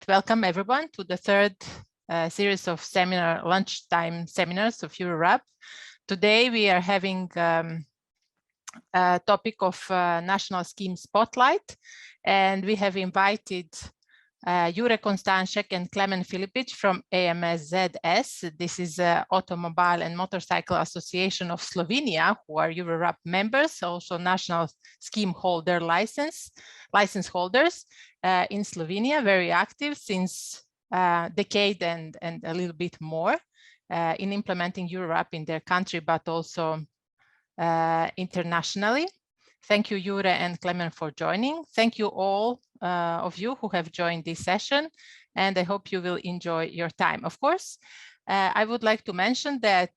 Welcome everyone to the third series of lunchtime seminars of EuroRAP. Today we are having a topic of National Scheme Spotlight, and we have invited Jure Kostanjsek and Klemen Filipic from AMSZS. This is Automobile and Motorcycle Association of Slovenia, who are EuroRAP members, also national scheme holder license holders in Slovenia, very active since a decade and a little bit more in implementing EuroRAP in their country, but also internationally. Thank you, Jure and Klemen, for joining. Thank you all of you who have joined this session, and I hope you will enjoy your time. Of course, I would like to mention that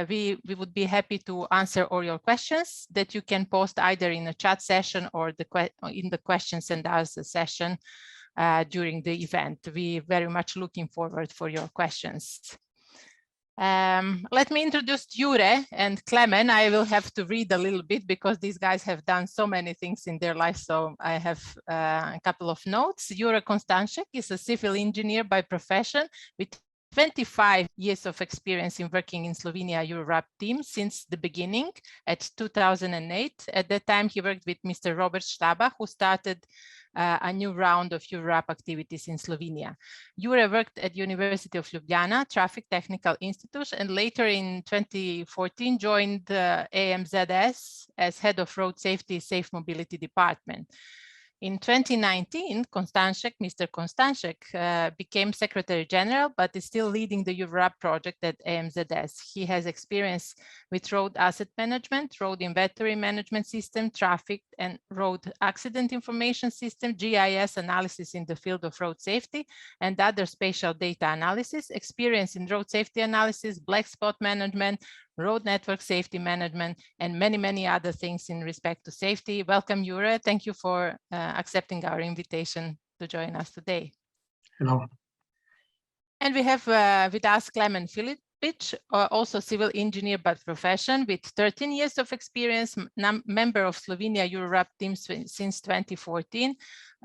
we would be happy to answer all your questions that you can post either in a chat session or in the questions and answer session during the event. We very much looking forward for your questions. Let me introduce Jure and Klemen. I will have to read a little bit because these guys have done so many things in their life, so I have a couple of notes. Jure Kostanjsek is a civil engineer by profession with 25 years of experience in working in Slovenia EuroRAP team since the beginning at 2008. At that time, he worked with Mr. Robert Staba, who started a new round of EuroRAP activities in Slovenia. Jure worked at University of Ljubljana, Traffic Technical Institute, and later in 2014 joined AMZS as head of Road Safety Safe Mobility Department. In 2019, Mr. Kostanjsek became Secretary General, but is still leading the EuroRAP project at AMZS. He has experience with road asset management, road inventory management system, traffic and road accident information system, GIS analysis in the field of road safety, and other spatial data analysis, experience in road safety analysis, black spot management, road network safety management, and many, many other things in respect to safety. Welcome, Jure. Thank you for accepting our invitation to join us today. Hello. And we have with us Klemen Filipic, also civil engineer by profession with 13 years of experience, member of Slovenia EuroRAP team since 2014.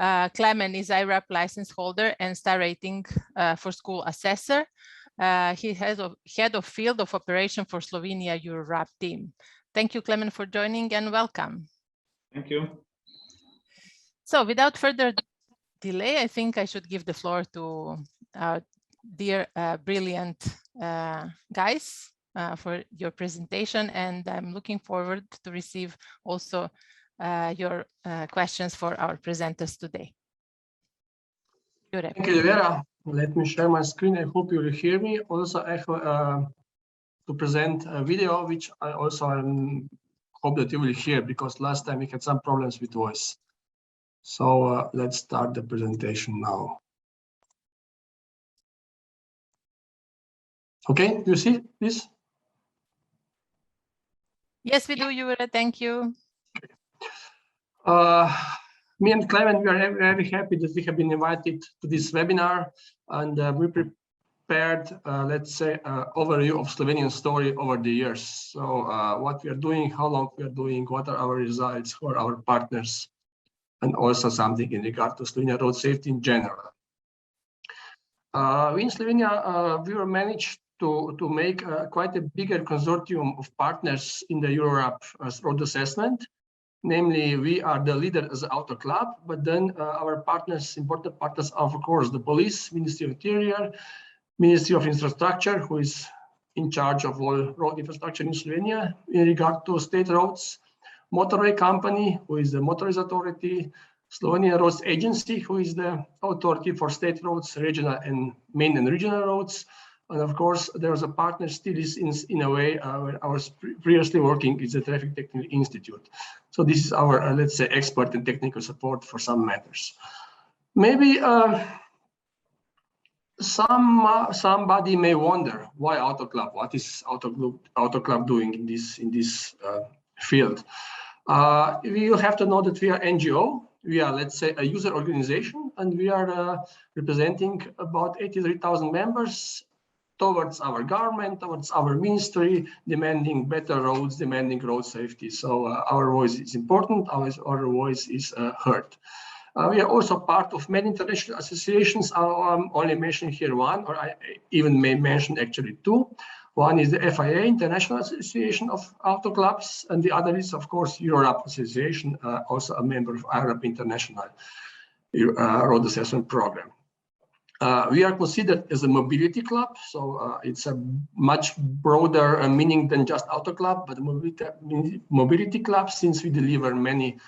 Klemen is iRAP license holder and star rating for school assessor. He has head of field of operation for Slovenia EuroRAP team. Thank you, Klemen, for joining and welcome. Thank you. So without further delay, I think I should give the floor to our dear, brilliant guys for your presentation. And I'm looking forward to receive also your questions for our presenters today. Jure. Thank you, Vera. Let me share my screen. I hope you will hear me. Also, I have to present a video, which I also hope that you will hear, because last time we had some problems with voice. So let's start the presentation now. Okay, you see this? Yes, we do, Jure. Thank you. Me and Klemen, we are very happy that we have been invited to this webinar, and we prepared, let's say, an overview of Slovenian story over the years. So what we are doing, how long we are doing, what are our results for our partners, and also something in regard to Slovenia road safety in general. We in Slovenia, we were managed to make quite a bigger consortium of partners in the EuroRAP road assessment. Namely, we are the leader as an auto club, but then our partners, important partners, are of course the police, Ministry of Interior, Ministry of Infrastructure, who is in charge of all road infrastructure in Slovenia in regard to state roads, motorway company, who is the motorist authority, Slovenian Roads Agency, who is the authority for state roads, regional and main and regional roads. And of course, there's a partner still is in a way where I was previously working is the Traffic Technical Institute. So this is our, let's say, expert and technical support for some matters. Maybe somebody may wonder why Auto Club? What is Auto Club doing in this field? We will have to know that we are NGO. We are, let's say, a user organization, and we are representing about 83,000 members towards our government, towards our ministry, demanding better roads, demanding road safety. So our voice is important, our voice is heard. We are also part of many international associations. I'm only mentioning here one, or I even may mention actually two. One is the FIA, International Association of Auto Clubs, and the other is, of course, EuroRAP Association, also a member of iRAP International Road Assessment Program. We are considered as a mobility club, so it's a much broader meaning than just auto club, but mobility club, since we deliver many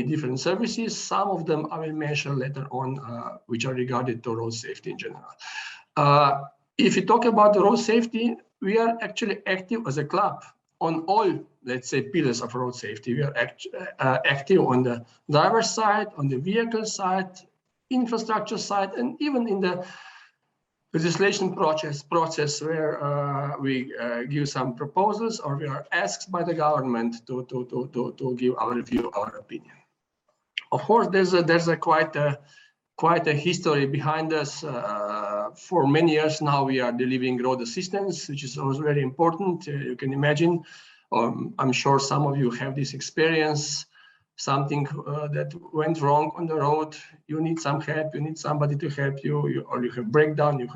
different services. Some of them I will mention later on, which are regarded to road safety in general. If you talk about the road safety, we are actually active as a club on all, let's say, pillars of road safety. We are active on the driver's side, on the vehicle side, infrastructure side, and even in the legislation process where we give some proposals, or we are asked by the government to give our view, our opinion. Of course, there's quite a history behind us. For many years now, we are delivering road assistance, which is also very important. You can imagine. I'm sure some of you have this experience. Something that went wrong on the road, you need some help, you need somebody to help you, or you have breakdown,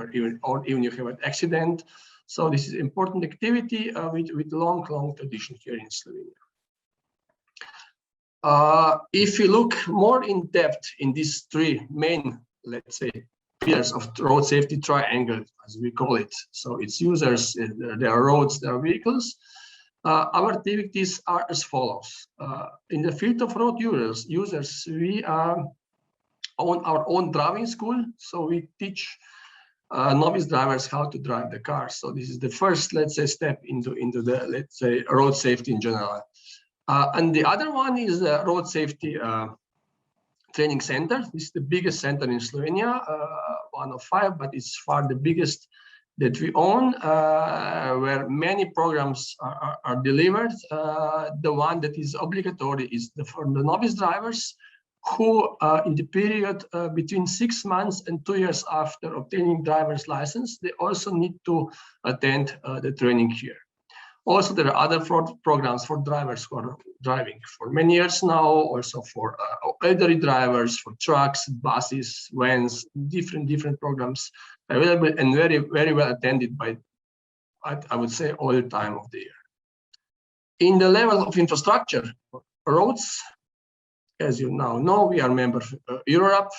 or even you have an accident. So this is important activity with long tradition here in Slovenia. If you look more in depth in these three main, let's say, pillars of road safety triangle, as we call it. So it's users, there are roads, there are vehicles. Our activities are as follows. In the field of road users, we own our own driving school. So we teach novice drivers how to drive the car. So this is the first, let's say, step into the, let's say, road safety in general. And the other one is the road safety training center. This is the biggest center in Slovenia, one of 5, but it's far the biggest that we own, where many programs are delivered. The one that is obligatory is for the novice drivers, who in the period between 6 months and 2 years after obtaining driver's license, they also need to attend the training here. Also, there are other programs for drivers who are driving for many years now, also for elderly drivers, for trucks, buses, vans, different programs available and very well attended by, I would say, all the time of the year. In the level of infrastructure, roads, as you now know, we are members of EuroRAP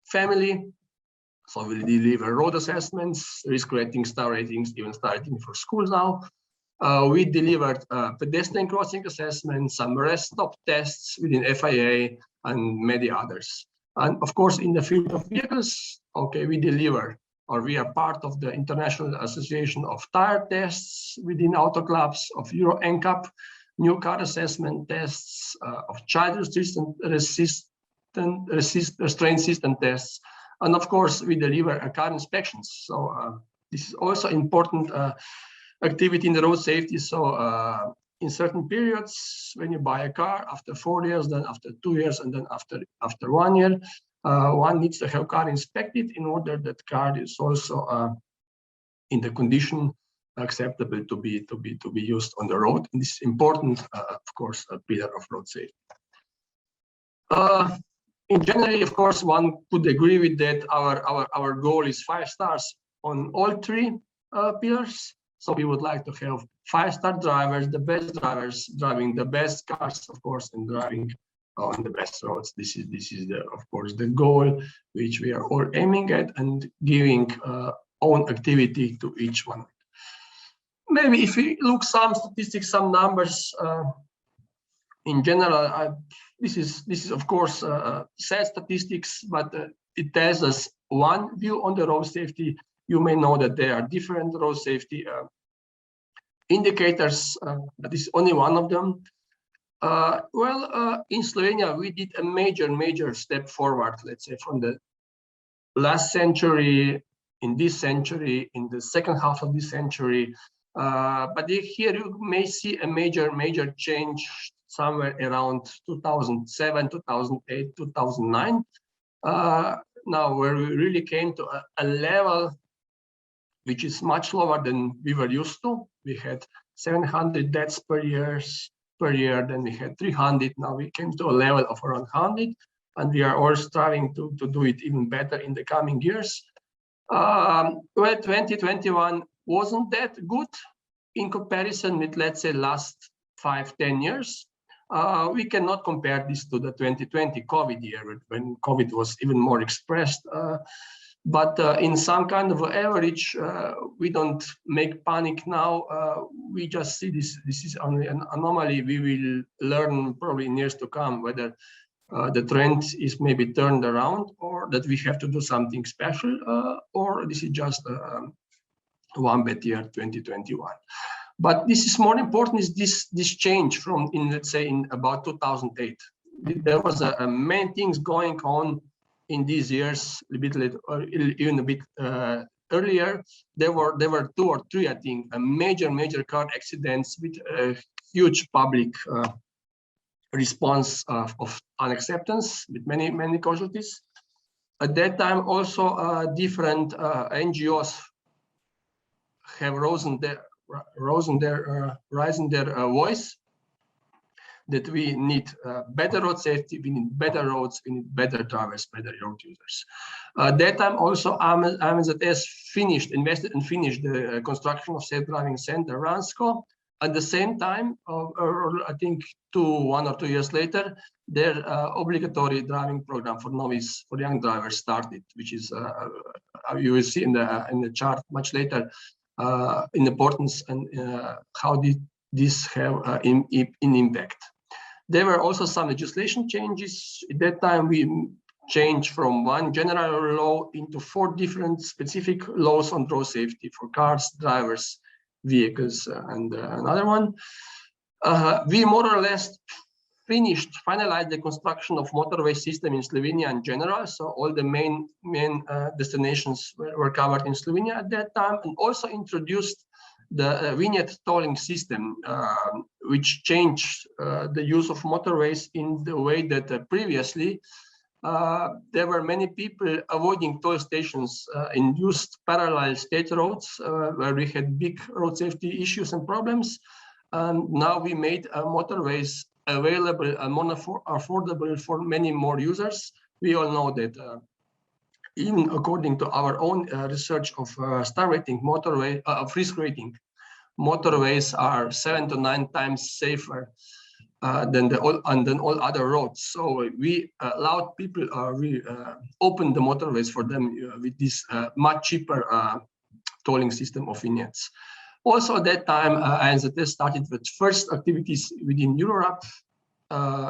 family. So we deliver road assessments, risk rating, star ratings, even star rating for schools now. We delivered pedestrian crossing assessments, some rest stop tests within FIA, and many others. And of course, in the field of vehicles, okay, we deliver, or we are part of the International Association of Tire Tests within auto clubs, of Euro NCAP, new car assessment tests, of child restraint system tests, and of course, we deliver car inspections. So this is also important activity in the road safety. So in certain periods, when you buy a car, after 4 years, then after 2 years, and then after 1 year, one needs to have car inspected in order that car is also in the condition acceptable to be used on the road. And this is important, of course, a pillar of road safety. In general, of course, one could agree with that. Our goal is 5 stars on all 3 pillars. So we would like to have 5-star drivers, the best drivers, driving the best cars, of course, and driving on the best roads. This is of course, the goal which we are all aiming at, and giving own activity to each one. Maybe if we look some statistics, some numbers, in general, this is of course sad statistics, but it tells us one view on the road safety. You may know that there are different road safety indicators, but this is only one of them. In Slovenia, we did a major step forward, let's say, from the last century, in this century, in the second half of this century. But here you may see a major change somewhere around 2007, 2008, 2009. Now, where we really came to a level which is much lower than we were used to. We had 700 deaths per year, then we had 300. Now we came to a level of around 100. and we are all striving to do it even better in the coming years. Well, 2021 wasn't that good in comparison with, let's say, last 5-10 years. We cannot compare this to the 2020 COVID year when COVID was even more expressed. But in some kind of average, we don't make panic now. We just see this is only an anomaly. We will learn probably in years to come whether the trend is maybe turned around, or that we have to do something special, or this is just one bad year, 2021. But this is more important, is this change from let's say in about 2008. There was many things going on in these years, a bit later, or even a bit earlier. There were 2 or 3, I think, major car accidents with huge public response of unacceptance, with many casualties. At that time, also different NGOs have risen their voice that we need better road safety, we need better roads, we need better drivers, better road users. At that time also AMZS invested and finished the construction of Safe Driving Center Ransko. At the same time, I think 1 or 2 years later, their obligatory driving program for novice, for young drivers started, which is, you will see in the chart much later, in importance and how did this have in impact. There were also some legislation changes. At that time, we changed from one general law into 4 different specific laws on road safety for cars, drivers, vehicles, and another one. We more or less finalized the construction of motorway system in Slovenia in general. So all the main destinations were covered in Slovenia at that time, and also introduced the vignette tolling system, which changed the use of motorways in the way that previously there were many people avoiding toll stations and used parallel state roads where we had big road safety issues and problems. Now we made motorways available and more affordable for many more users. We all know that even according to our own research of star rating motorway, of risk rating, motorways are 7 to 9 times safer than all other roads. So we allowed people, we opened the motorways for them with this much cheaper tolling system of vignettes. Also at that time, ANZS started with first activities within EuroRAP,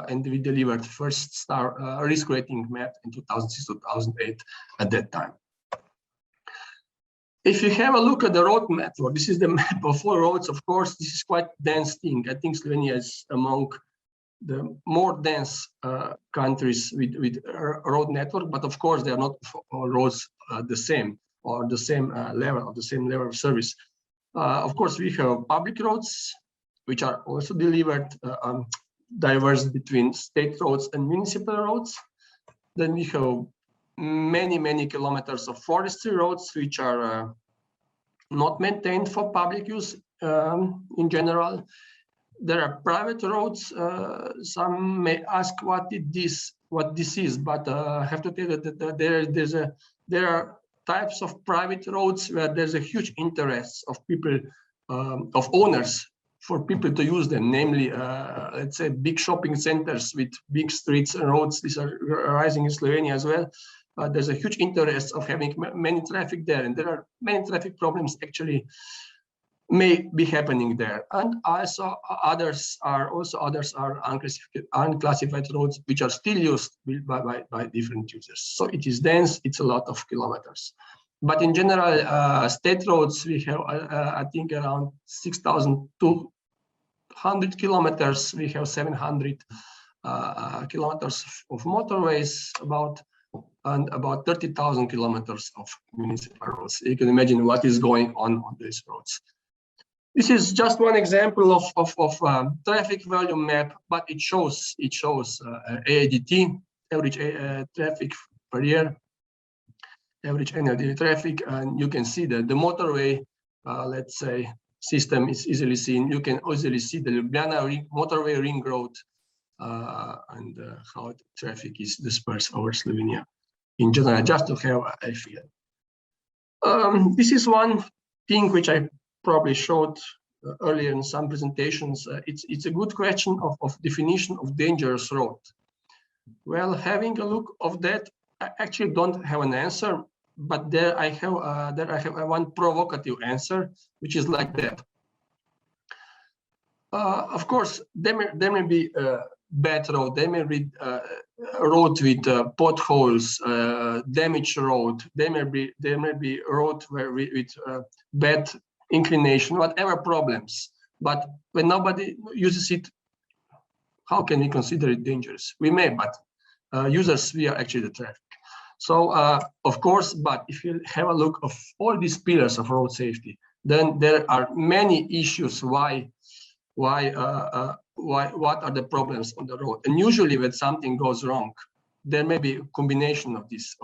and we delivered first star risk rating map in 2006-2008 at that time. If you have a look at the road network, this is the map of all roads. Of course, this is quite dense thing. I think Slovenia is among the more dense countries with a road network, but of course, they are not all roads the same or the same level of service. Of course, we have public roads, which are also delivered diverse between state roads and municipal roads. Then we have many kilometers of forestry roads, which are not maintained for public use in general. There are private roads. Some may ask what this is, but I have to tell you that there are types of private roads where there's a huge interest of people, of owners, for people to use them, namely, let's say, big shopping centers with big streets and roads. These are rising in Slovenia as well. There's a huge interest of having many traffic there, and there are many traffic problems actually may be happening there. And also others are unclassified roads, which are still used by different users. So it is dense, it's a lot of kilometers. But in general, state roads, we have, I think, around 6,200 kilometers. We have 700 kilometers of motorways, and about 30,000 kilometers of municipal roads. You can imagine what is going on these roads. This is just one example of traffic volume map, but it shows AADT, average traffic per year, average annual daily traffic, and you can see that the motorway, let's say, system is easily seen. You can easily see the Ljubljana motorway ring road, and how the traffic is dispersed over Slovenia in general, just to have a feel. This is one thing which I probably showed earlier in some presentations. It's a good question of definition of dangerous road. Well, having a look of that, I actually don't have an answer, but there I have one provocative answer, which is like that. Of course, there may be bad road. There may be road with potholes, damaged road. There may be road with bad inclination, whatever problems. But when nobody uses it, how can we consider it dangerous? We may, but users, we are actually the traffic. So of course, but if you have a look of all these pillars of road safety, then there are many issues what are the problems on the road. And usually when something goes wrong, there may be a combination of these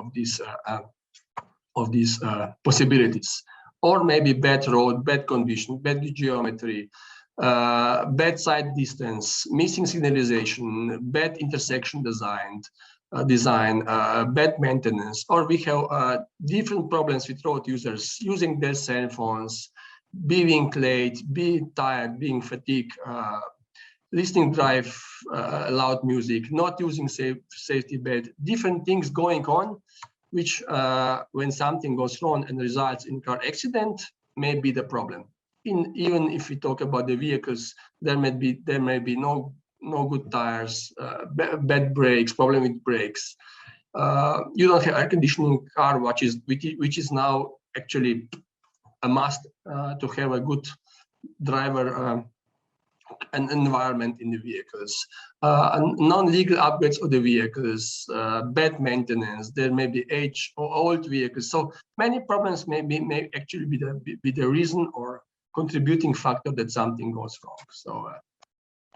possibilities, or maybe bad road, bad condition, bad geometry, bad side distance, missing signalization, bad intersection design, bad maintenance, or we have different problems with road users using their cell phones, being late, being tired, being fatigued, listening drive loud music, not using safety belt, different things going on, which when something goes wrong and results in car accident may be the problem. Even if we talk about the vehicles, there may be no good tires, bad brakes, problem with brakes. You don't have air conditioning car, which is now actually a must to have a good driver and environment in the vehicles. Non-legal upgrades of the vehicles, bad maintenance. There may be age or old vehicles. So many problems may actually be the reason or contributing factor that something goes wrong. So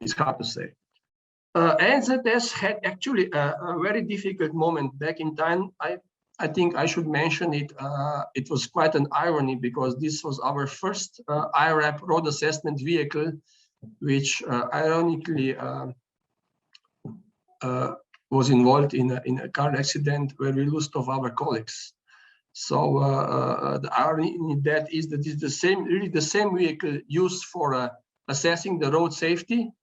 it's hard to say. NZS had actually a very difficult moment back in time. I think I should mention it. It was quite an irony because this was our first iRAP road assessment vehicle, which ironically was involved in a car accident where we lost of our colleagues. So the irony in that is that it's really the same vehicle used for assessing the road safety.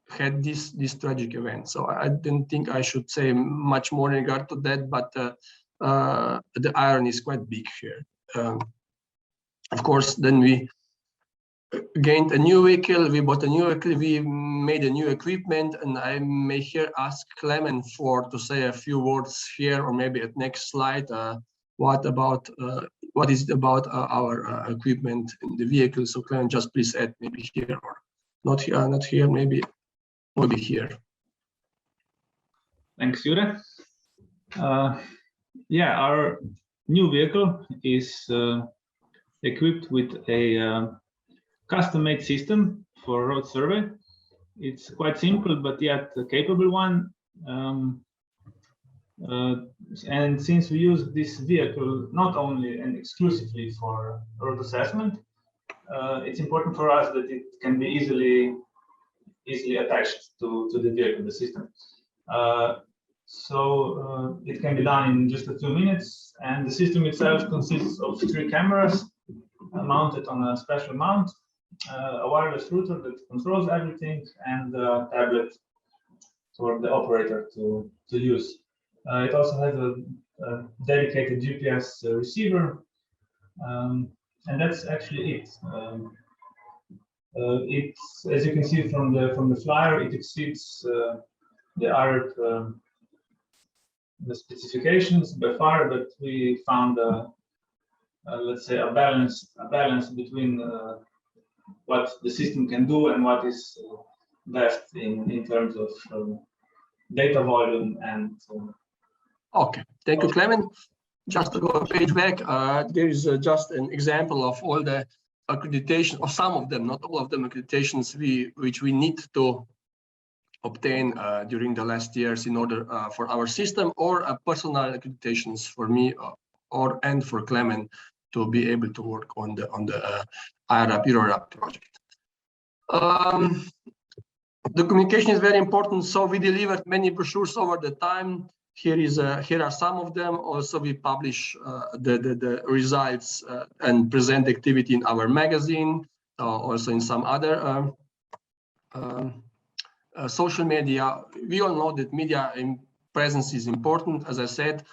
Had this tragic event. So I didn't think I should say much more in regard to that, but the irony is quite big here. Of course, then we gained a new vehicle, we bought a new vehicle, we made a new equipment, and I may here ask Klemen to say a few words here, or maybe at next slide, what is it about our equipment in the vehicle. So Klemen, just please add maybe here, or not here, maybe here. Thanks, Jure. Yeah, our new vehicle is equipped with a custom-made system for road survey. It's quite simple, but yet a capable one. And since we use this vehicle not only and exclusively for road assessment, it's important for us that it can be easily attached to the vehicle, the system. So it can be done in just a few minutes, and the system itself consists of 3 cameras mounted on a special mount, a wireless router that controls everything, and a tablet for the operator to use. It also has a dedicated GPS receiver, and that's actually it. It's, as you can see from the flyer, it exceeds the iRAP the specifications by far, but we found let's say a balance between what the system can do and what is best in terms of data volume and. Okay, thank you, Klemen. Just to go a page back, there is just an example of all the accreditation, or some of them, not all of them, accreditations which we need to obtain during the last years in order for our system, or personal accreditations for me and for Klemen to be able to work on the iRAP EuroRAP project. The communication is very important. So we delivered many brochures over the time. Here are some of them. Also, we publish the results and present activity in our magazine, also in some other social media. We all know that media presence is important. As I said,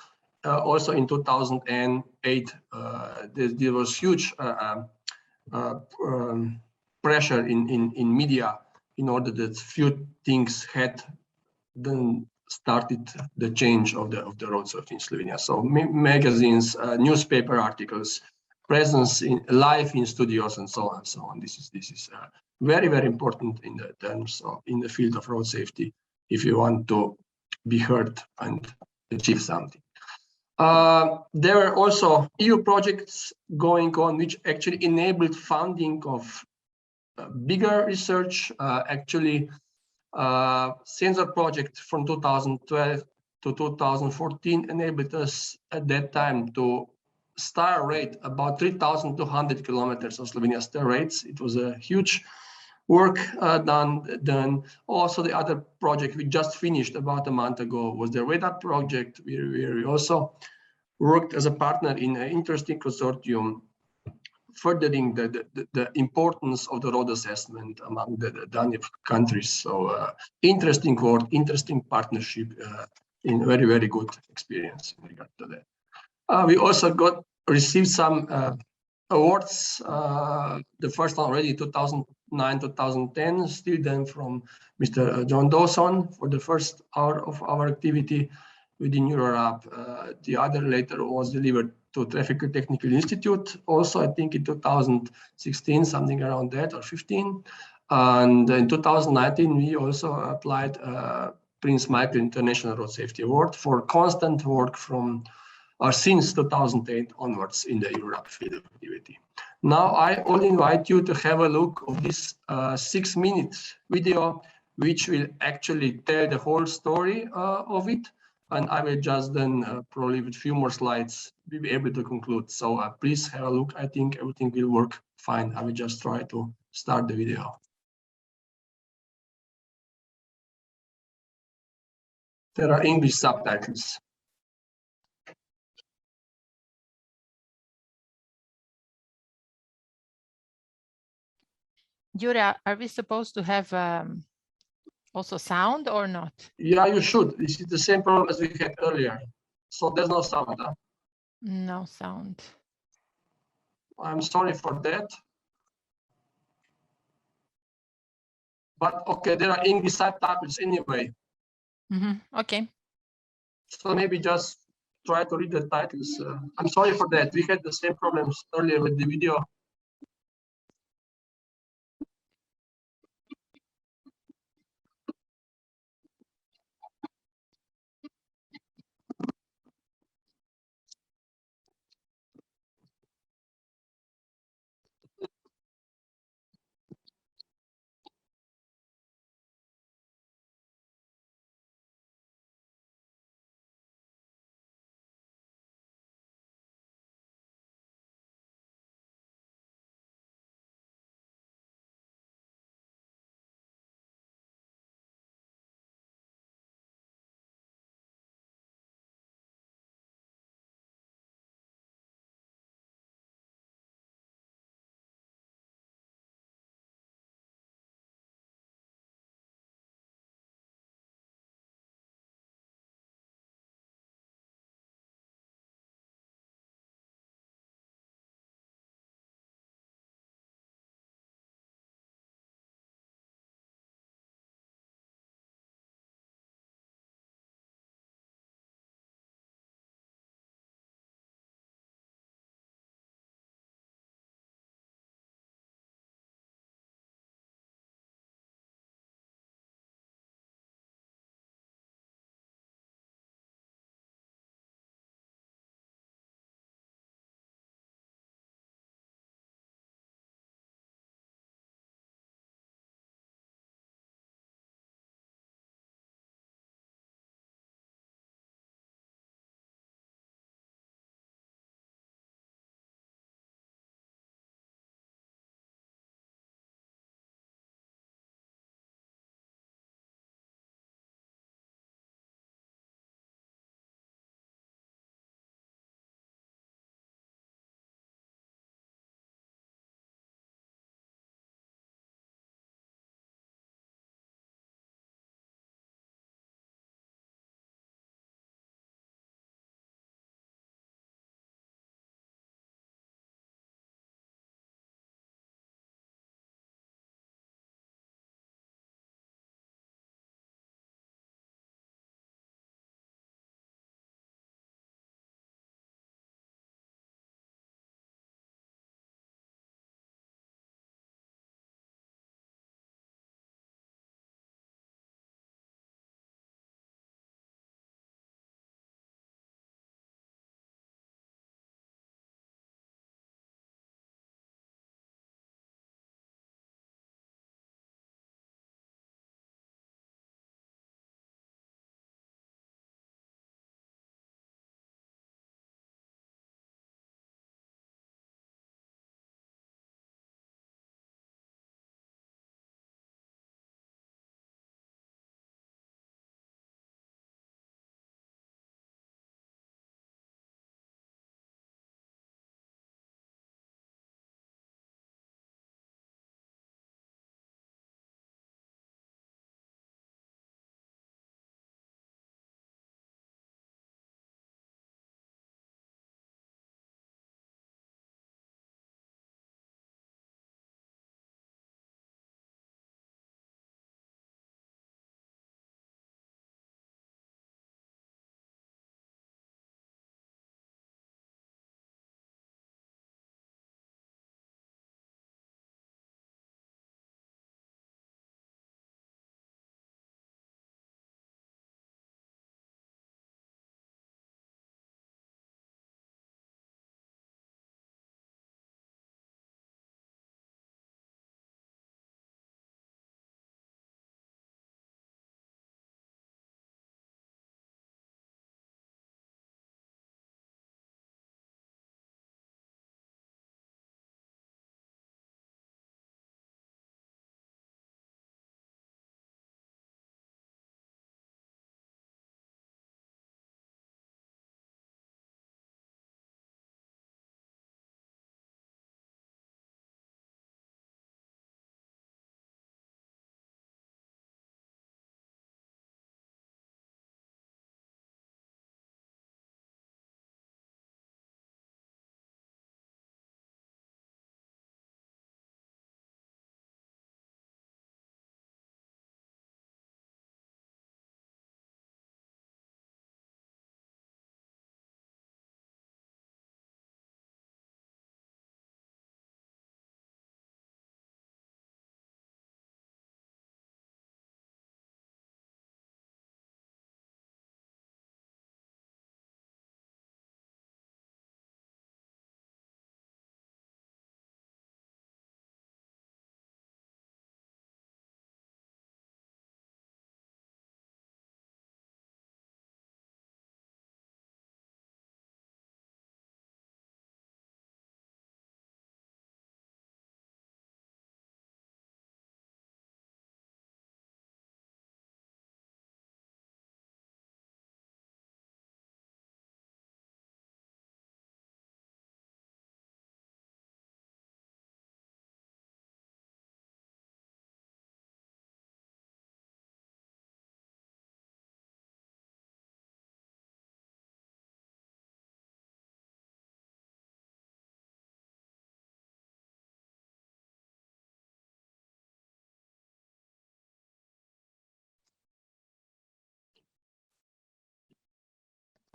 also in 2008, there was huge pressure in media in order that few things had then started the change of the road safety in Slovenia. So magazines, newspaper articles, presence in live in studios, and so on and so on. This is very, very important in the terms of in the field of road safety if you want to be heard and achieve something. There are also EU projects going on which actually enabled funding of bigger research. Actually, sensor project from 2012 to 2014 enabled us at that time to star rate about 3,200 kilometers of Slovenia star rates. It was a huge work done. Also, the other project we just finished about a month ago was the radar project. We also worked as a partner in an interesting consortium furthering the importance of the road assessment among the Danube countries. So interesting work, interesting partnership, in very, very good experience in regard to that. We also received some awards. The first one already 2009, 2010, still then from Mr. John Dawson for the first hour of our activity within EuroRAP. The other later was delivered to Traffic Technical Institute, also I think in 2016, something around that, or 15. And in 2019, we also applied Prince Michael International Road Safety Award for constant work from since 2008 onwards in the EuroRAP field of activity. Now I only invite you to have a look of this 6-minute video, which will actually tell the whole story of it. And I will just then probably with a few more slides, be able to conclude. So please have a look. I think everything will work fine. I will just try to start the video. There are English subtitles. Jure, are we supposed to have also sound or not? Yeah, you should. This is the same problem as we had earlier. So there's no sound. Huh? No sound. I'm sorry for that. But okay, there are English subtitles anyway. Okay. So maybe just try to read the titles. I'm sorry for that. We had the same problems earlier with the video.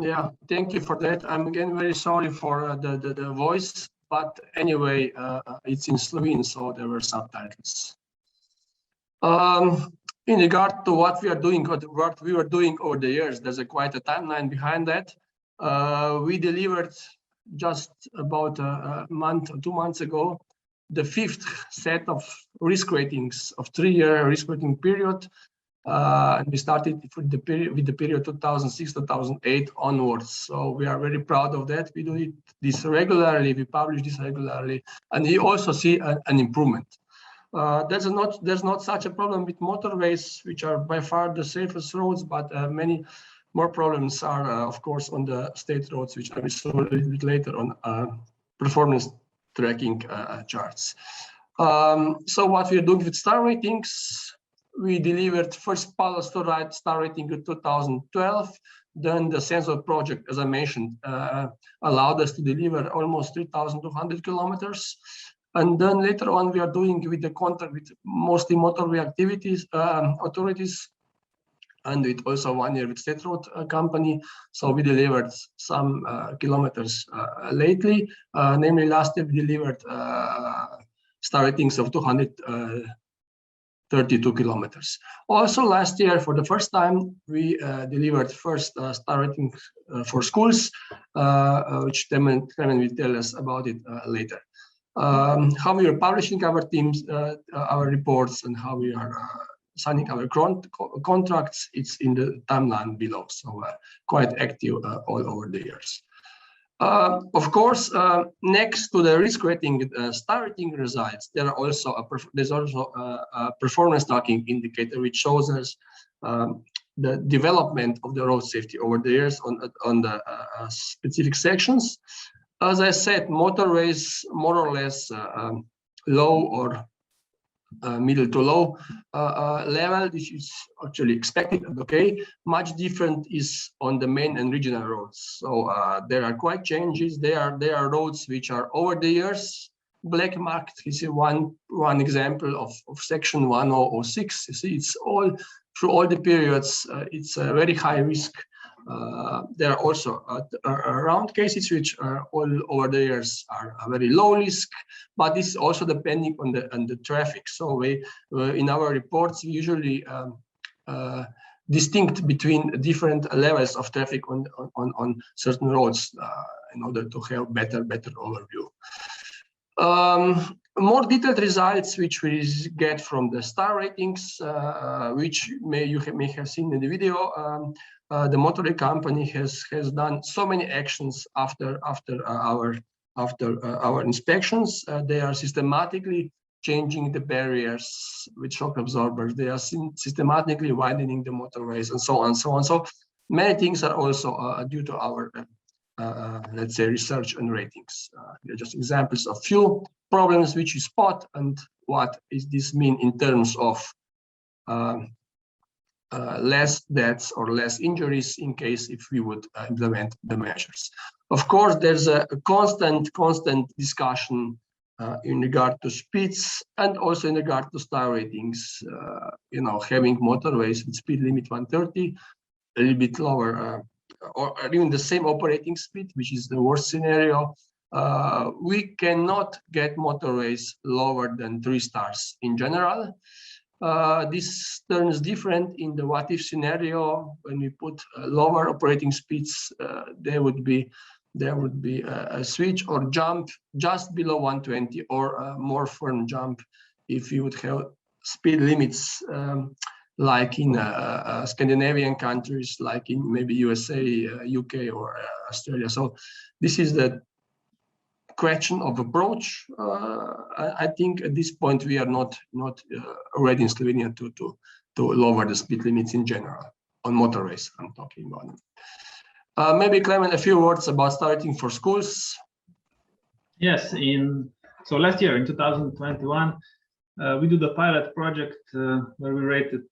Yeah, thank you for that. I'm again very sorry for the voice, but anyway, it's in Slovene, so there were subtitles. In regard to what we are doing, what we were doing over the years, there's quite a timeline behind that. We delivered just about a month or 2 months ago the 5th set of risk ratings of 3-year risk rating period. And we started with the period 2006-2008 onwards. So we are very proud of that. We do this regularly. We publish this regularly, and we also see an improvement. There's not such a problem with motorways, which are by far the safest roads, but many more problems are, of course, on the state roads, which I will show a little bit later on performance tracking charts. So what we are doing with star ratings, we delivered first Palo star rating in 2012. Then the sensor project, as I mentioned, allowed us to deliver almost 3,200 kilometers. And then later on, we are doing with the contract with mostly motorway activities, authorities, and with also 1 year with state road company. So we delivered some kilometers lately. Namely, last year we delivered star ratings of 232 kilometers. Also last year, for the first time, we delivered first star rating for schools, which Klemen will tell us about it later. How we are publishing our teams, our reports, and how we are signing our contracts, it's in the timeline below. So quite active all over the years. Of course, next to the risk rating, star rating results, there's also a performance tracking indicator which shows us the development of the road safety over the years on the specific sections. As I said, motorways more or less low or middle to low level. This is actually expected. Okay, much different is on the main and regional roads. So there are quite changes. There are roads which are over the years black marked. You see one example of section 1006. You see, it's all through all the periods. It's a very high risk. There are also around cases which are all over the years are a very low risk, but this is also depending on the traffic. So we in our reports we usually distinct between different levels of traffic on certain roads in order to have better overview. More detailed results which we get from the star ratings, which you may have seen in the video. The motorway company has done so many actions after our inspections. They are systematically changing the barriers with shock absorbers. They are systematically widening the motorways and so on. So many things are also due to our let's say research and ratings. They're just examples of few problems which you spot and what is this mean in terms of less deaths or less injuries in case if we would implement the measures. Of course, there's a constant discussion in regard to speeds and also in regard to star ratings. Having motorways with speed limit 130, a little bit lower, or even the same operating speed, which is the worst scenario. We cannot get motorways lower than 3 stars in general. This turns different in the what if scenario. When we put lower operating speeds, there would be a switch or jump just below 120 or a more firm jump if you would have speed limits like in Scandinavian countries, like in maybe USA, UK, or Australia. So this is the question of approach. I think at this point we are not ready in Slovenia to lower the speed limits in general on motorways. I'm talking about. Maybe Klemen, a few words about starting for schools. Yes, so last year in 2021, we did a pilot project where we rated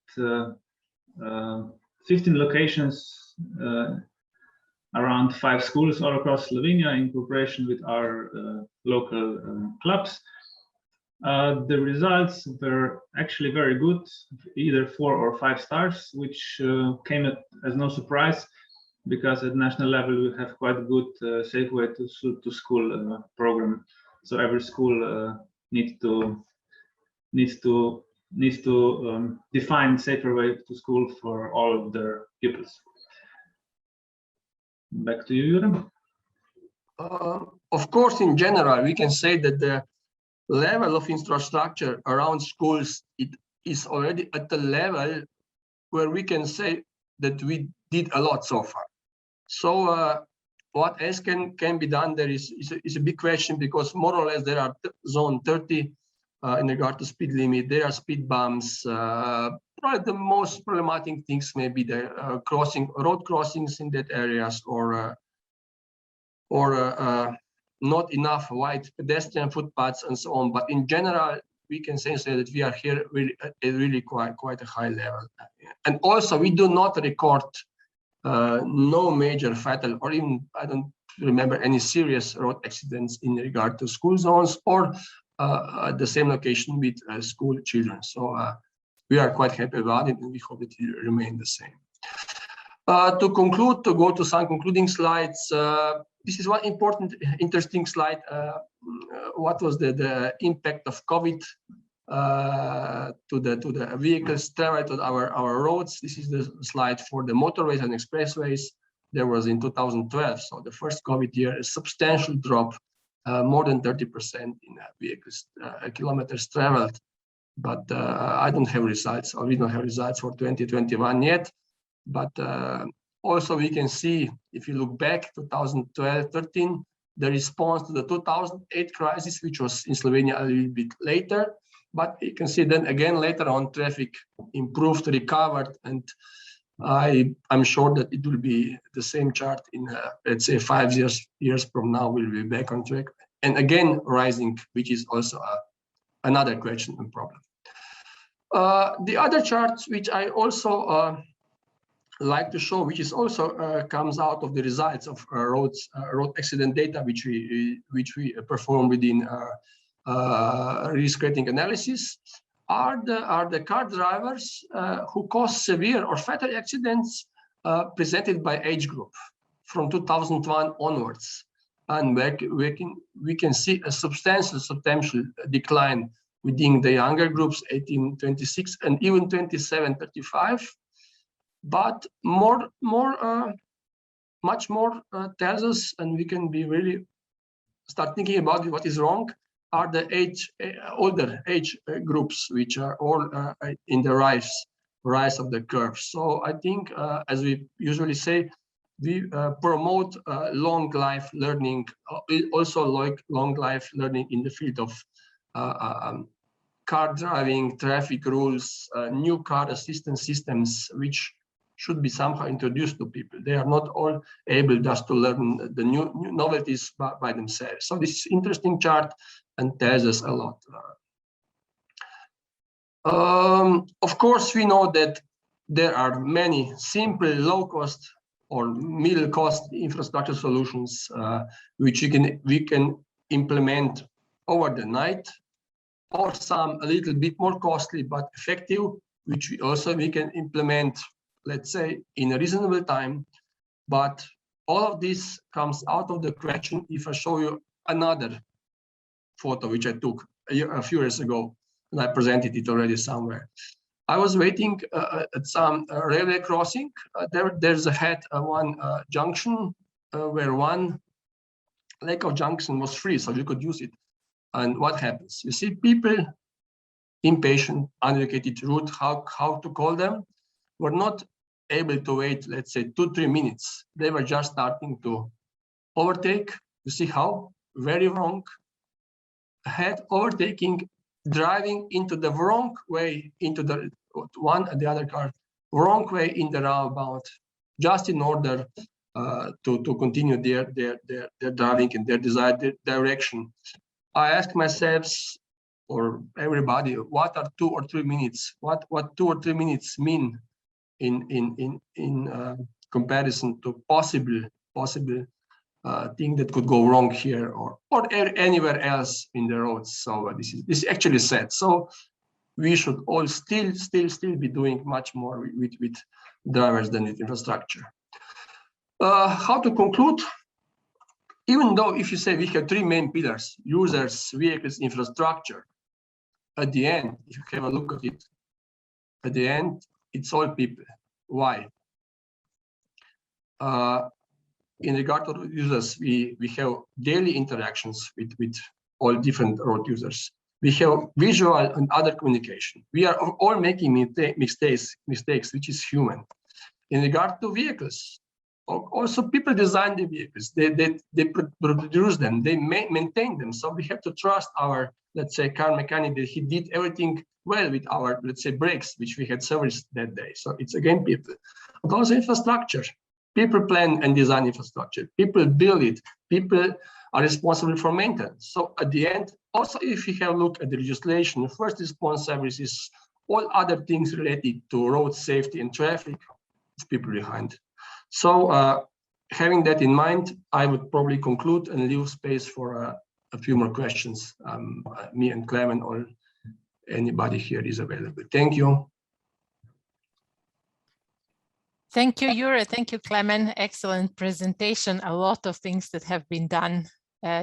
15 locations around 5 schools all across Slovenia in cooperation with our local clubs. The results were actually very good, either 4 or 5 stars, which came as no surprise because at national level we have quite good safe way to school program. So every school needs to define safer way to school for all of their pupils. Back to you, Jure. Of course, in general, we can say that the level of infrastructure around schools, it is already at the level where we can say that we did a lot so far. So what else can be done there is a big question, because more or less there are zone 30 in regard to speed limit. There are speed bumps. Probably the most problematic things may be the road crossings in that areas, or not enough wide pedestrian footpaths and so on. But in general, we can say that we are here really at really quite a high level. And also, we do not record no major fatal, or even I don't remember any serious road accidents in regard to school zones or at the same location with school children. So we are quite happy about it, and we hope it will remain the same. To conclude, to go to some concluding slides, this is one important, interesting slide. What was the impact of COVID to the vehicles traveled on our roads? This is the slide for the motorways and expressways. There was in 2012, so the first COVID year, a substantial drop, more than 30% in vehicles kilometers traveled. But I don't have results, or we don't have results for 2021 yet. But also we can see, if you look back 2012-13, the response to the 2008 crisis, which was in Slovenia a little bit later. But you can see then again later on, traffic improved, recovered, and I'm sure that it will be the same chart in let's say 5 years from now. We'll be back on track and again rising, which is also another question and problem. The other chart, which I also like to show, which is also comes out of the results of road accident data, which we perform within risk rating analysis, are the car drivers who cause severe or fatal accidents presented by age group from 2001 onwards. And we can see a substantial decline within the younger groups, 18-26 and even 27-35. But much more tells us, and we can be really start thinking about what is wrong, are the older age groups, which are all in the rise of the curve. So I think, as we usually say, we promote long life learning, also like long life learning in the field of car driving, traffic rules, new car assistance systems, which should be somehow introduced to people. They are not all able just to learn the new novelties by themselves. So this is an interesting chart and tells us a lot. Of course, we know that there are many simple, low-cost or middle-cost infrastructure solutions which we can implement over the night, or some a little bit more costly but effective, which we can implement, let's say, in a reasonable time. But all of this comes out of the question if I show you another photo which I took a few years ago, and I presented it already somewhere. I was waiting at some railway crossing. There's ahead one junction where one lack of junction was free, so you could use it. And what happens? You see people, impatient, uneducated, rude, how to call them, were not able to wait, let's say, 2-3 minutes. They were just starting to overtake. You see how? Very wrong. Ahead, overtaking, driving into the wrong way, into the one and the other car, wrong way in the roundabout, just in order to continue their driving in their desired direction. I ask myself, or everybody, what are 2 or 3 minutes? What 2 or 3 minutes mean in comparison to possible thing that could go wrong here or anywhere else in the roads? So this is actually sad. So we should all still be doing much more with drivers than with infrastructure. How to conclude? Even though if you say we have three main pillars, users, vehicles, infrastructure, at the end, if you have a look at it, at the end, it's all people. Why? In regard to users, we have daily interactions with all different road users. We have visual and other communication. We are all making mistakes, which is human. In regard to vehicles, also people design the vehicles. They produce them. They maintain them. So we have to trust our, let's say, car mechanic that he did everything well with our, let's say, brakes, which we had serviced that day. So it's again people. But also infrastructure. People plan and design infrastructure. People build it. People are responsible for maintenance. So at the end, also if you have a look at the legislation, first response services, all other things related to road safety and traffic, it's people behind. So having that in mind, I would probably conclude and leave space for a few more questions. Me and Klemen or anybody here is available. Thank you. Thank you, Jure. Thank you, Klemen. Excellent presentation. A lot of things that have been done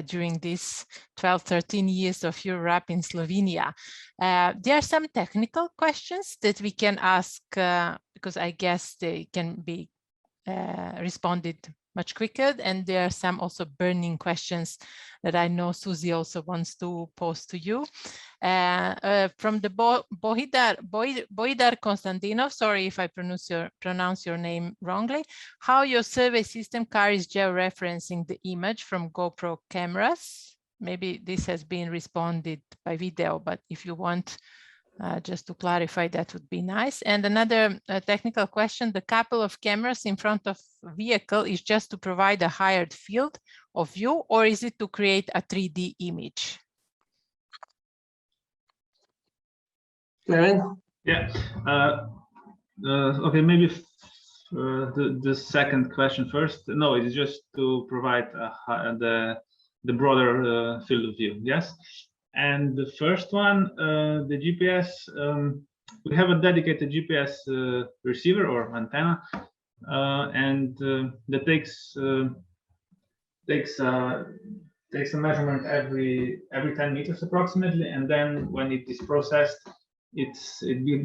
during these 12, 13 years of EuroRAP in Slovenia. There are some technical questions that we can ask because I guess they can be responded much quicker, and there are some also burning questions that I know Susie also wants to pose to you. From the Boidar Konstantinov, sorry if I pronounce your name wrongly, how your survey system carries georeferencing the image from GoPro cameras? Maybe this has been responded by video, but if you want just to clarify, that would be nice. And another technical question, the couple of cameras in front of vehicle is just to provide a higher field of view, or is it to create a 3D image? Klemen? Yeah. Okay, maybe the second question first. No, it's just to provide the broader field of view. Yes. And the first one, the GPS, we have a dedicated GPS receiver or antenna, and that takes a measurement every 10 meters approximately, and then when it is processed, it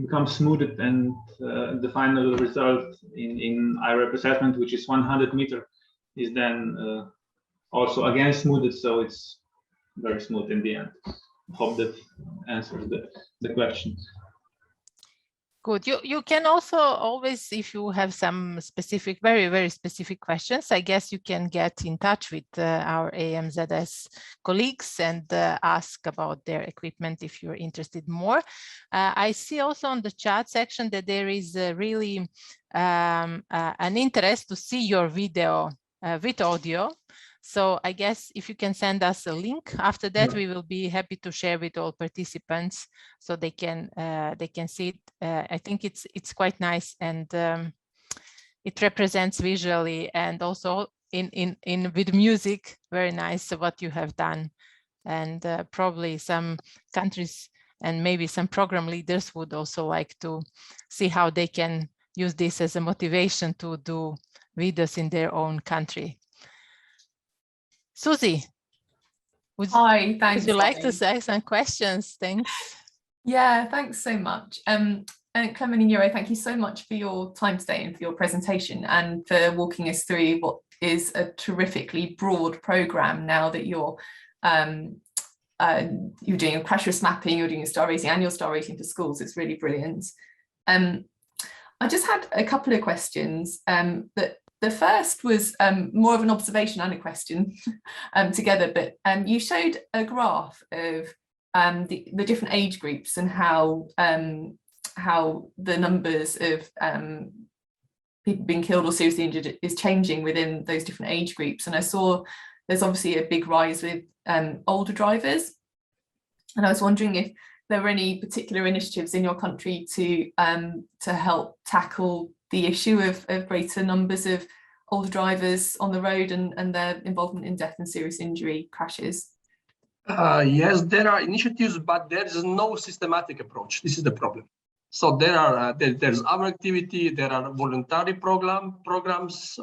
becomes smoothed, and the final result in iRAP assessment, which is 100 meter, is then also again smoothed, so it's very smooth in the end. Hope that answers the question. Good. You can also always, if you have some specific, very specific questions, I guess you can get in touch with our AMZS colleagues and ask about their equipment if you're interested more. I see also on the chat section that there is really an interest to see your video with audio. So I guess if you can send us a link after that, we will be happy to share with all participants so they can see it. I think it's quite nice, and it represents visually and also in with music very nice what you have done. And probably some countries and maybe some program leaders would also like to see how they can use this as a motivation to do videos in their own country. Susie, would you like to say some questions? Thanks. Yeah, thanks so much. And Klemen and Jure, thank you so much for your time today and for your presentation and for walking us through what is a terrifically broad program now that you're doing a crash risk mapping, you're doing a star rating, and your star rating for schools. It's really brilliant. I just had a couple of questions that the first was more of an observation and a question together, but you showed a graph of the different age groups and how the numbers of people being killed or seriously injured is changing within those different age groups. And I saw there's obviously a big rise with older drivers. And I was wondering if there were any particular initiatives in your country to help tackle the issue of greater numbers of older drivers on the road and their involvement in death and serious injury crashes. Yes, there are initiatives, but there is no systematic approach. This is the problem. So there's our activity, there are voluntary programs,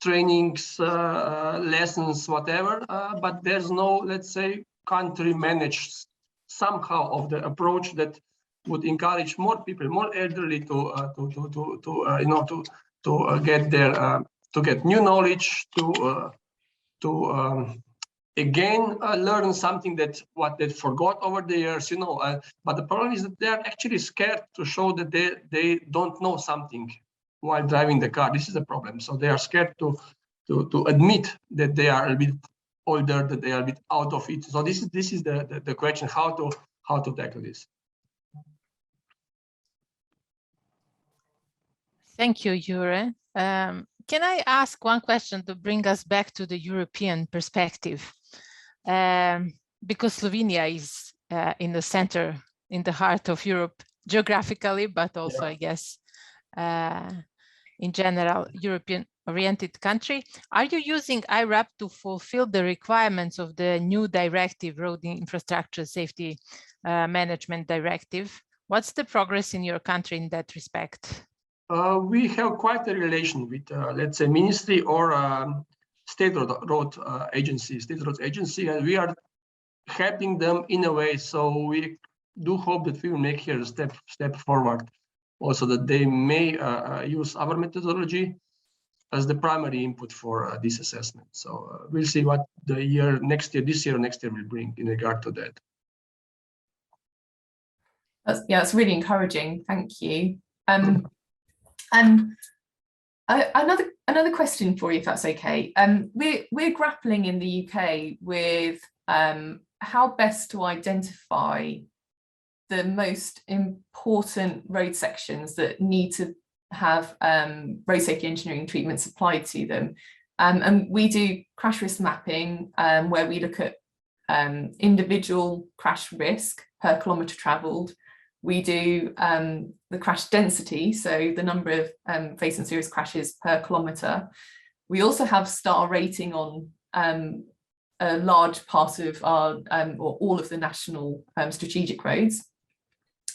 trainings, lessons, whatever, but there's no, let's say, country managed somehow of the approach that would encourage more people, more elderly to get their to get new knowledge, to again learn something that what they forgot over the years, but the problem is that they are actually scared to show that they don't know something while driving the car. This is the problem. So they are scared to admit that they are a bit older, that they are a bit out of it. So this is the question, how to tackle this. Thank you, Jure. Can I ask one question to bring us back to the European perspective? Because Slovenia is in the center, in the heart of Europe, geographically, but also, I guess, in general, European-oriented country. Are you using iRAP to fulfill the requirements of the new directive, Road Infrastructure Safety Management Directive? What's the progress in your country in that respect? We have quite a relation with, let's say, ministry or state road agency, and we are helping them in a way. So we do hope that we will make here a step forward. Also, that they may use our methodology as the primary input for this assessment. So we'll see what this year or next year will bring in regard to that. That's really encouraging. Thank you. And another question for you, if that's okay. We're grappling in the UK with how best to identify the most important road sections that need to have road safety engineering treatments applied to them. And we do crash risk mapping, where we look at individual crash risk per kilometre travelled. We do the crash density, so the number of fatal and serious crashes per kilometre. We also have star rating on a large part of our, or all of the national strategic roads.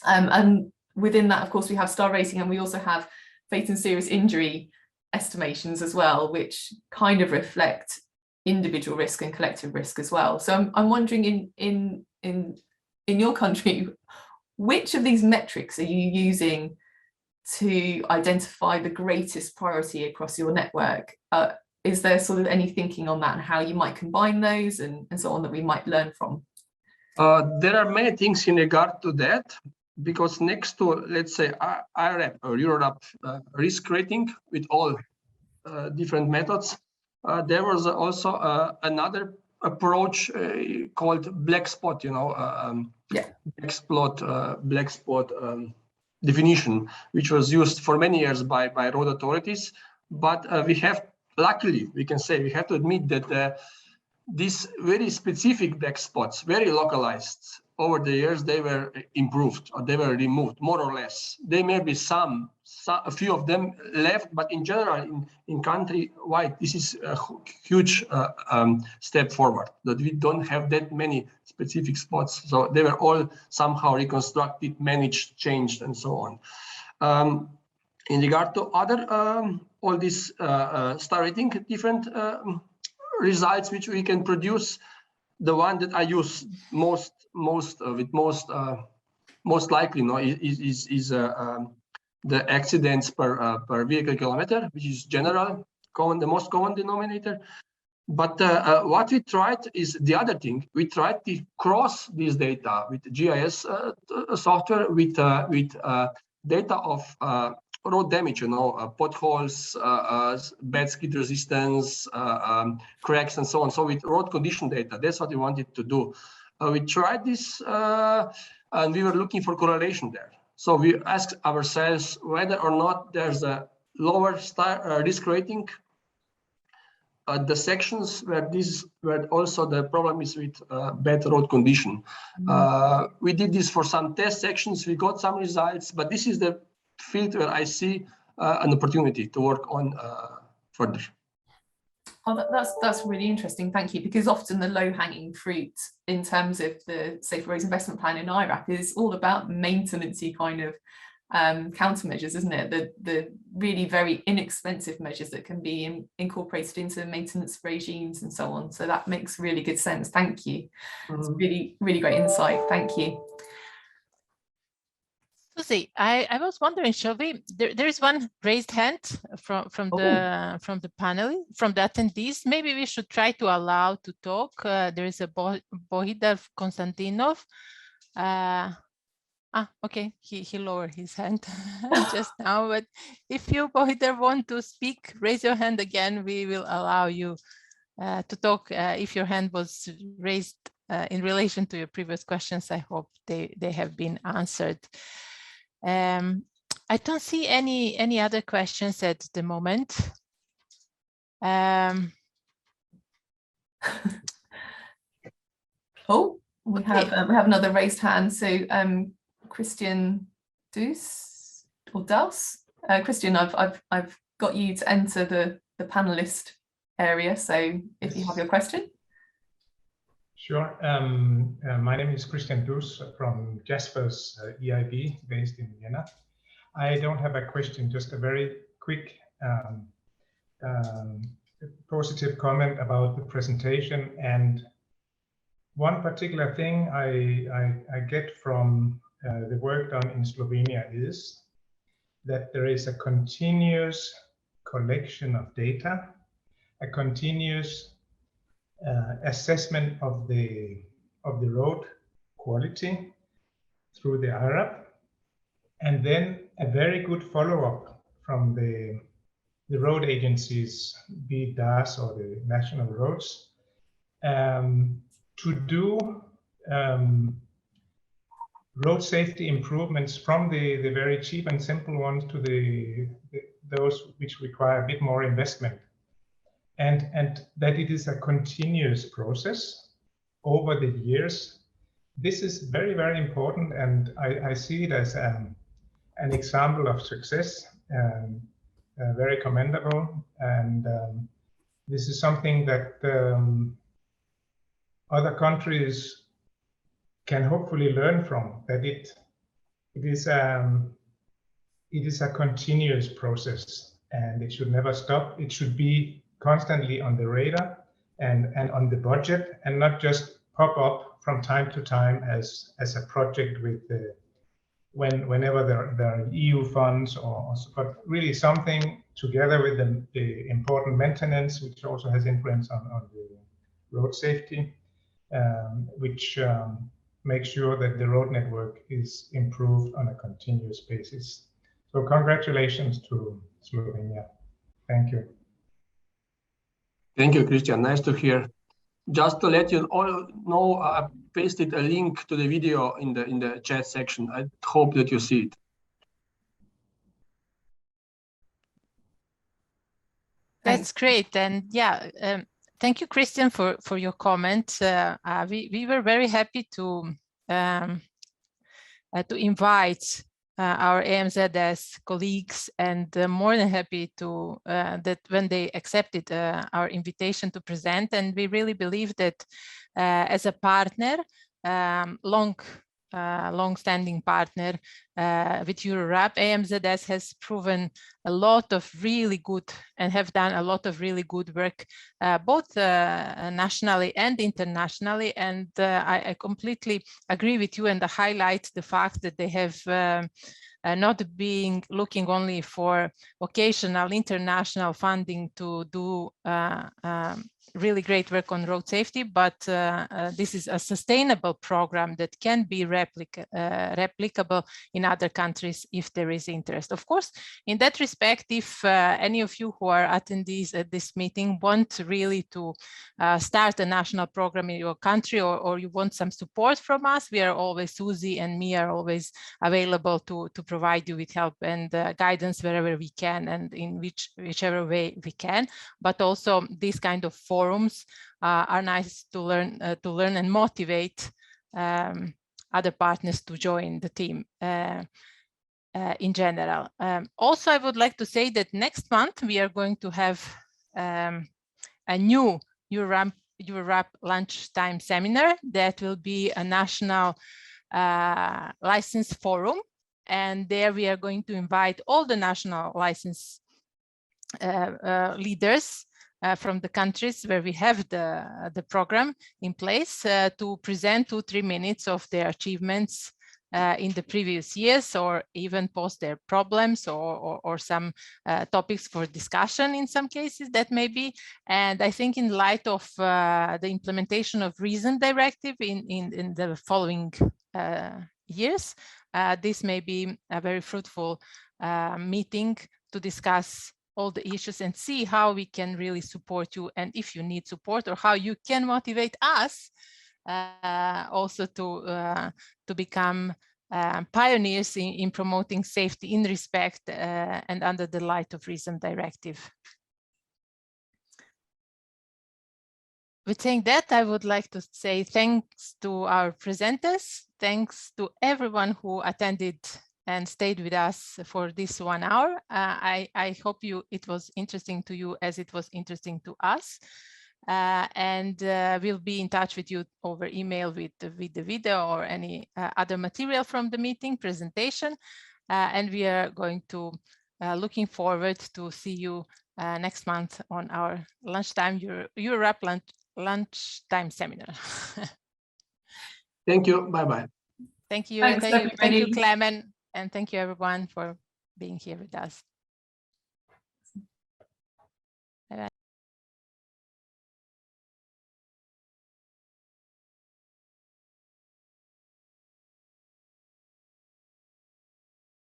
And within that, of course, we have star rating, and we also have fatal and serious injury estimations as well, which kind of reflect individual risk and collective risk as well. So I'm wondering in your country, which of these metrics are you using to identify the greatest priority across your network? Is there sort of any thinking on that and how you might combine those and so on that we might learn from? There are many things in regard to that, because next to, let's say, iRAP or EuroRAP risk rating with all different methods, there was also another approach called black spot, black spot definition, which was used for many years by road authorities. But we have, luckily, we can say, we have to admit that these very specific black spots, very localized, over the years, they were improved or they were removed, more or less. There may be a few of them left, but in general, in country-wide, this is a huge step forward, that we don't have that many specific spots. So they were all somehow reconstructed, managed, changed, and so on. In regard to other, all these star rating, different results which we can produce, the one that I use most likely is the accidents per vehicle kilometer, which is general, the most common denominator. But what we tried is the other thing. We tried to cross this data with GIS software with data of road damage, potholes, bad skid resistance, cracks, and so on. So with road condition data, that's what we wanted to do. We tried this, and we were looking for correlation there. So we asked ourselves whether or not there's a lower risk rating at the sections where also the problem is with bad road condition. We did this for some test sections. We got some results, but this is the field where I see an opportunity to work on further. Oh, that's really interesting. Thank you. Because often the low-hanging fruit in terms of the Safer Roads Investment Plan in iRAP is all about maintenance-y kind of countermeasures, isn't it? The really very inexpensive measures that can be incorporated into maintenance regimes and so on. So that makes really good sense. Thank you. It's really, really great insight. Thank you. Susie, I was wondering, shall we? There is one raised hand from the panel, from the attendees. Maybe we should try to allow to talk. There is a Bohidar Konstantinov. Okay, he lowered his hand just now. But if you, Bohidar, want to speak, raise your hand again. We will allow you to talk. If your hand was raised in relation to your previous questions, I hope they have been answered. I don't see any other questions at the moment. Oh, we have another raised hand. So Christian Duss or Duss. Christian, I've got you to enter the panelist area. So if you have your question. Sure. My name is Christian Duss from Jasper's EIB based in Vienna. I don't have a question, just a very quick positive comment about the presentation. And one particular thing I get from the work done in Slovenia is that there is a continuous collection of data, a continuous assessment of the road quality through the iRAP, and then a very good follow-up from the road agencies, be it DAS or the national roads, to do road safety improvements from the very cheap and simple ones to those which require a bit more investment. And that it is a continuous process over the years. This is very, very important, and I see it as an example of success, very commendable. And this is something that other countries can hopefully learn from, that it is a continuous process, and it should never stop. It should be constantly on the radar and on the budget, and not just pop up from time to time as a project with whenever there are EU funds, but really something together with the important maintenance, which also has influence on the road safety, which makes sure that the road network is improved on a continuous basis. So congratulations to Slovenia. Thank you. Thank you, Christian. Nice to hear. Just to let you all know, I pasted a link to the video in the chat section. I hope that you see it. That's great. And yeah, thank you, Christian, for your comment. We were very happy to invite our AMZS colleagues, and more than happy to that when they accepted our invitation to present. And we really believe that as a partner, long-standing partner with EuroRAP, AMZS has proven a lot of really good and have done a lot of really good work, both nationally and internationally. And I completely agree with you, and I highlight the fact that they have not being looking only for occasional international funding to do really great work on road safety, but this is a sustainable program that can be replicable in other countries if there is interest. Of course, in that respect, if any of you who are attendees at this meeting want really to start a national program in your country, or you want some support from us, we are always, Susie and me are always available to provide you with help and guidance wherever we can and in whichever way we can. But also these kind of forums are nice to learn and motivate other partners to join the team in general. Also, I would like to say that next month we are going to have a new EuroRAP Lunchtime seminar that will be a national license forum. And there we are going to invite all the national license leaders from the countries where we have the program in place to present 2-3 minutes of their achievements in the previous years, or even post their problems or some topics for discussion in some cases that may be. And I think in light of the implementation of Reason Directive in the following years, this may be a very fruitful meeting to discuss all the issues and see how we can really support you, and if you need support, or how you can motivate us also to become pioneers in promoting safety in respect and under the light of Reason Directive. With saying that, I would like to say thanks to our presenters, thanks to everyone who attended and stayed with us for this 1 hour. I hope it was interesting to you as it was interesting to us. And we'll be in touch with you over email with the video or any other material from the meeting presentation. And we are going to looking forward to see you next month on our lunchtime EuroRAP lunchtime seminar. Thank you. Bye-bye. Thank you. Thanks, Thank you, everybody. Klemen. And thank you everyone for being here with us.